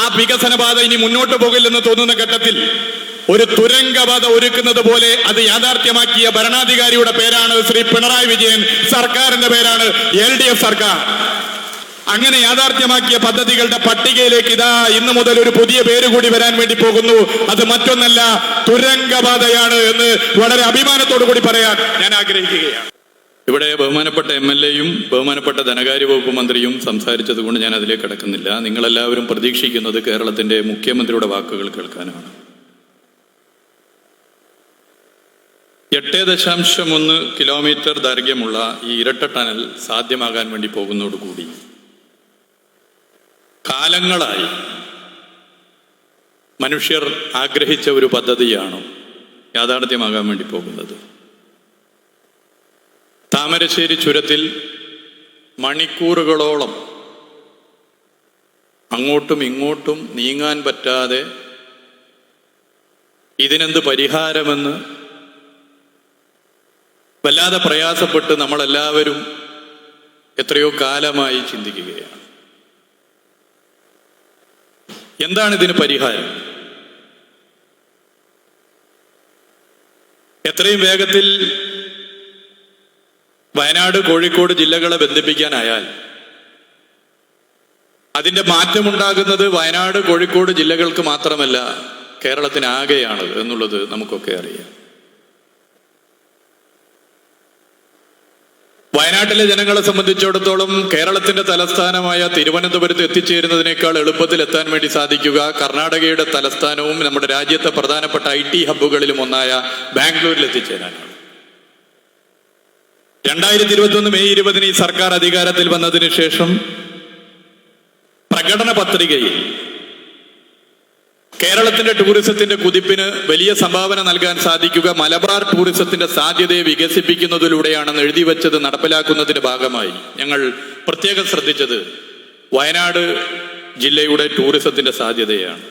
ആ വികസനപാത ഇനി മുന്നോട്ട് പോകില്ലെന്ന് തോന്നുന്ന ഘട്ടത്തിൽ ഒരു തുരങ്കപാത ഒരുക്കുന്നത് പോലെ അത് യാഥാർത്ഥ്യമാക്കിയ ഭരണാധികാരിയുടെ പേരാണ് ശ്രീ പിണറായി വിജയൻ. സർക്കാരിന്റെ പേരാണ് LDF സർക്കാർ. അങ്ങനെ യാഥാർത്ഥ്യമാക്കിയ പദ്ധതികളുടെ പട്ടികയിലേക്ക് ഇതാ ഇന്ന് മുതൽ ഒരു പുതിയ പേര് കൂടി വരാൻ വേണ്ടി പോകുന്നു. അത് മറ്റൊന്നല്ല, തുരങ്കപാതയാണ് എന്ന് വളരെ അഭിമാനത്തോടു കൂടി പറയാൻ ഞാൻ ആഗ്രഹിക്കുകയാണ്. ഇവിടെ ബഹുമാനപ്പെട്ട MLA-യും ബഹുമാനപ്പെട്ട ധനകാര്യ വകുപ്പ് മന്ത്രിയും സംസാരിച്ചത് കൊണ്ട് ഞാൻ അതിലേക്ക് കടക്കുന്നില്ല. നിങ്ങളെല്ലാവരും പ്രതീക്ഷിക്കുന്നത് കേരളത്തിന്റെ മുഖ്യമന്ത്രിയുടെ വാക്കുകൾ കേൾക്കാനാണ്. 8.1 കിലോമീറ്റർ ദൈർഘ്യമുള്ള ഈ ഇരട്ട ടണൽ സാധ്യമാകാൻ വേണ്ടി പോകുന്നതോടുകൂടി കാലങ്ങളായി മനുഷ്യർ ആഗ്രഹിച്ച ഒരു പദ്ധതിയാണ് യാഥാർത്ഥ്യമാകാൻ വേണ്ടി പോകുന്നത്. താമരശ്ശേരി ചുരത്തിൽ മണിക്കൂറുകളോളം അങ്ങോട്ടും ഇങ്ങോട്ടും നീങ്ങാൻ പറ്റാതെ ഇതിനെന്ത് പരിഹാരമെന്ന് വല്ലാതെ പ്രയാസപ്പെട്ട് നമ്മളെല്ലാവരും എത്രയോ കാലമായി ചിന്തിക്കുകയാണ്. എന്താണ് ഇതിന് പരിഹാരം? എത്രയും വേഗത്തിൽ വയനാട്, കോഴിക്കോട് ജില്ലകളെ ബന്ധിപ്പിക്കാനായാൽ അതിന്റെ മാറ്റമുണ്ടാകുന്നത് വയനാട്, കോഴിക്കോട് ജില്ലകൾക്ക് മാത്രമല്ല, കേരളത്തിനാകെയാണ് എന്നുള്ളത് നമുക്കൊക്കെ അറിയാം. വയനാട്ടിലെ ജനങ്ങളെ സംബന്ധിച്ചിടത്തോളം കേരളത്തിന്റെ തലസ്ഥാനമായ തിരുവനന്തപുരത്ത് എത്തിച്ചേരുന്നതിനേക്കാൾ എളുപ്പത്തിൽ എത്താൻ വേണ്ടി സാധിക്കുക കർണാടകയുടെ തലസ്ഥാനവും നമ്മുടെ രാജ്യത്തെ പ്രധാനപ്പെട്ട IT ഹബ്ബുകളിലും ഒന്നായ ബാംഗ്ലൂരിൽ എത്തിച്ചേരാനാണ്. 2021 മെയ് 20 ഈ സർക്കാർ അധികാരത്തിൽ വന്നതിന് ശേഷം പ്രകടന പത്രികയിൽ കേരളത്തിന്റെ ടൂറിസത്തിന്റെ കുതിപ്പിന് വലിയ സംഭാവന നൽകാൻ സാധിക്കുക മലബാർ ടൂറിസത്തിന്റെ സാധ്യതയെ വികസിപ്പിക്കുന്നതിലൂടെയാണെന്ന് എഴുതി വച്ചത് നടപ്പിലാക്കുന്നതിന്റെ ഭാഗമായി ഞങ്ങൾ പ്രത്യേകം ശ്രദ്ധിച്ചത് വയനാട് ജില്ലയുടെ ടൂറിസത്തിന്റെ സാധ്യതയാണ്.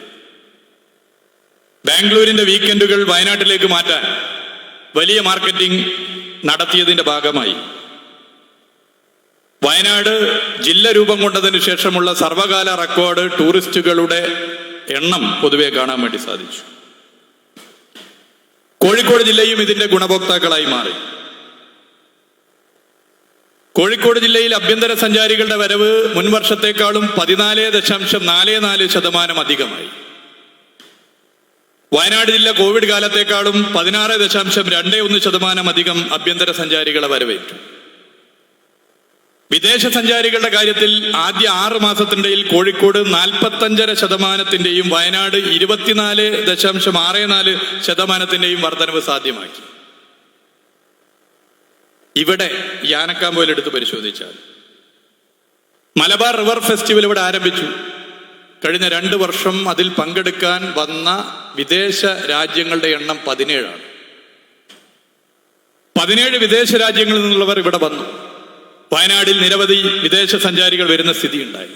ബാംഗ്ലൂരിന്റെ വീക്കെൻഡുകൾ വയനാട്ടിലേക്ക് മാറ്റാൻ വലിയ മാർക്കറ്റിംഗ് നടത്തിയതിന്റെ ഭാഗമായി വയനാട് ജില്ല രൂപം കൊണ്ടതിന് ശേഷമുള്ള സർവകാല റെക്കോർഡ് ടൂറിസ്റ്റുകളുടെ എണ്ണം പൊതുവെ കാണാൻ വേണ്ടി സാധിച്ചു. കോഴിക്കോട് ജില്ലയും ഇതിന്റെ ഗുണഭോക്താക്കളായി മാറി. കോഴിക്കോട് ജില്ലയിൽ ആഭ്യന്തര സഞ്ചാരികളുടെ വരവ് മുൻവർഷത്തെക്കാളും 14.44% അധികമായി. വയനാട് ജില്ല കോവിഡ് കാലത്തെക്കാളും 16.21% അധികം ആഭ്യന്തര സഞ്ചാരികളെ വരവേറ്റു. വിദേശ സഞ്ചാരികളുടെ കാര്യത്തിൽ ആദ്യ 6 മാസത്തിനിടയിൽ കോഴിക്കോട് 45%, വയനാട് 24.64% വർധനവ് സാധ്യമാക്കി. ഇവിടെ യാനക്കാമ്പോയിൽ എടുത്ത് പരിശോധിച്ചാൽ മലബാർ റിവർ ഫെസ്റ്റിവൽ ഇവിടെ ആരംഭിച്ചു. കഴിഞ്ഞ 2 വർഷം അതിൽ പങ്കെടുക്കാൻ വന്ന വിദേശ രാജ്യങ്ങളുടെ എണ്ണം 17 ആണ്. 17 വിദേശ രാജ്യങ്ങളിൽ നിന്നുള്ളവർ ഇവിടെ വന്നു. വയനാടിൽ നിരവധി വിദേശ സഞ്ചാരികൾ വരുന്ന സ്ഥിതി ഉണ്ടായി.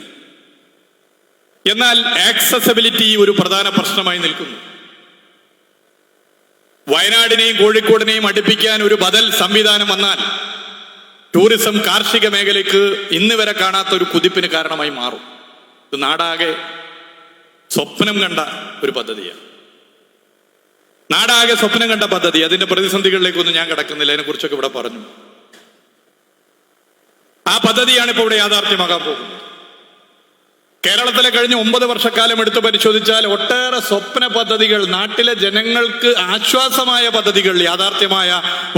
എന്നാൽ ആക്സസിബിലിറ്റി ഒരു പ്രധാന പ്രശ്നമായി നിൽക്കുന്നു. വയനാടിനെയും കോഴിക്കോടിനെയും അടുപ്പിക്കാൻ ഒരു ബദൽ സംവിധാനം വന്നാൽ ടൂറിസം കാർഷിക മേഖലയ്ക്ക് ഇന്ന് വരെ കാണാത്ത ഒരു കുതിപ്പിന് കാരണമായി മാറും. ഇത് നാടാകെ സ്വപ്നം കണ്ട ഒരു പദ്ധതിയാണ്. നാടാകെ സ്വപ്നം കണ്ട പദ്ധതി. അതിന്റെ പ്രതിസന്ധികളിലേക്കൊന്നും ഞാൻ കിടക്കുന്നില്ല, അതിനെക്കുറിച്ചൊക്കെ ഇവിടെ പറഞ്ഞു. ആ പദ്ധതിയാണ് ഇപ്പോൾ ഇവിടെ യാഥാർത്ഥ്യമാകാൻ പോകുന്നത്. കേരളത്തിലെ കഴിഞ്ഞ 9 വർഷക്കാലം എടുത്ത് പരിശോധിച്ചാൽ ഒട്ടേറെ സ്വപ്ന പദ്ധതികൾ, നാട്ടിലെ ജനങ്ങൾക്ക് ആശ്വാസമായ പദ്ധതികൾ യാഥാർത്ഥ്യമായ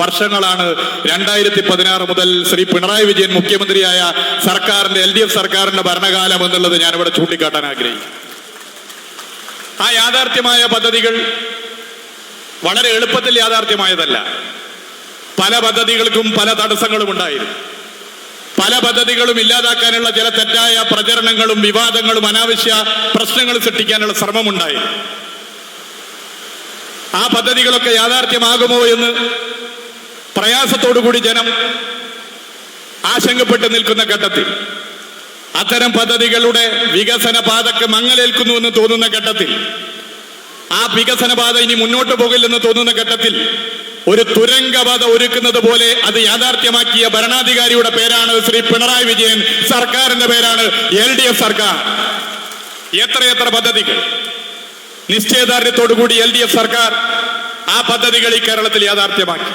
വർഷങ്ങളാണ് 2016 മുതൽ ശ്രീ പിണറായി വിജയൻ മുഖ്യമന്ത്രിയായ സർക്കാരിന്റെ LDF സർക്കാരിന്റെ ഭരണകാലം എന്നുള്ളത് ഞാനിവിടെ ചൂണ്ടിക്കാട്ടാൻ ആഗ്രഹിക്കുന്നു. ആ യാഥാർത്ഥ്യമായ പദ്ധതികൾ വളരെ എളുപ്പത്തിൽ യാഥാർത്ഥ്യമായതല്ല. പല പദ്ധതികൾക്കും പല തടസ്സങ്ങളും ഉണ്ടായിരുന്നു. പല പദ്ധതികളും ഇല്ലാതാക്കാനുള്ള ചില തെറ്റായ പ്രചരണങ്ങളും വിവാദങ്ങളും അനാവശ്യ പ്രശ്നങ്ങൾ സൃഷ്ടിക്കാനുള്ള ശ്രമമുണ്ടായി. ആ പദ്ധതികളൊക്കെ യാഥാർത്ഥ്യമാകുമോ എന്ന് പ്രയാസത്തോടുകൂടി ജനം ആശങ്കപ്പെട്ട് നിൽക്കുന്ന ഘട്ടത്തിൽ, അത്തരം പദ്ധതികളുടെ വികസന പാതക്ക് മങ്ങലേൽക്കുന്നുവെന്ന് തോന്നുന്ന ഘട്ടത്തിൽ, ആ വികസന പാത ഇനി മുന്നോട്ട് പോകില്ലെന്ന് തോന്നുന്ന ഘട്ടത്തിൽ ഒരു തുരങ്കപാത ഒരുക്കുന്നത് പോലെ അത് യാഥാർത്ഥ്യമാക്കിയ ഭരണാധികാരിയുടെ പേരാണ് ശ്രീ പിണറായി വിജയൻ. സർക്കാരിന്റെ പേരാണ് LDF സർക്കാർ. എത്രയെത്ര പദ്ധതികൾ നിശ്ചയദാർഢ്യത്തോടുകൂടി LDF സർക്കാർ ആ പദ്ധതികൾ ഈ കേരളത്തിൽ യാഥാർത്ഥ്യമാക്കി.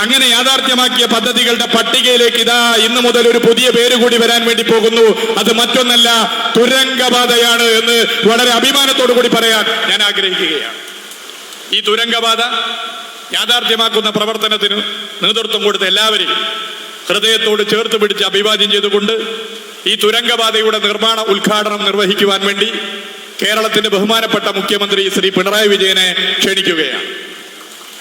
അങ്ങനെ യാഥാർത്ഥ്യമാക്കിയ പദ്ധതികളുടെ പട്ടികയിലേക്ക് ഇതാ ഇന്നു മുതൽ ഒരു പുതിയ പേര് കൂടി വരാൻ വേണ്ടി പോകുന്നു. അത് മറ്റൊന്നല്ല, തുരങ്കപാതയാണ് എന്ന് വളരെ അഭിമാനത്തോടു കൂടി പറയാൻ ഞാൻ ആഗ്രഹിക്കുകയാണ്. ഈ തുരങ്കപാത യാഥാർത്ഥ്യമാക്കുന്ന പ്രവർത്തനത്തിന് നേതൃത്വം കൊടുത്ത എല്ലാവരെയും ഹൃദയത്തോട് ചേർത്ത് പിടിച്ച് അഭിവാദ്യം ചെയ്തുകൊണ്ട് ഈ തുരങ്കപാതയുടെ നിർമ്മാണ ഉദ്ഘാടനം നിർവഹിക്കുവാൻ വേണ്ടി കേരളത്തിന്റെ ബഹുമാനപ്പെട്ട മുഖ്യമന്ത്രി ശ്രീ പിണറായി വിജയനെ ക്ഷണിക്കുകയാണ്.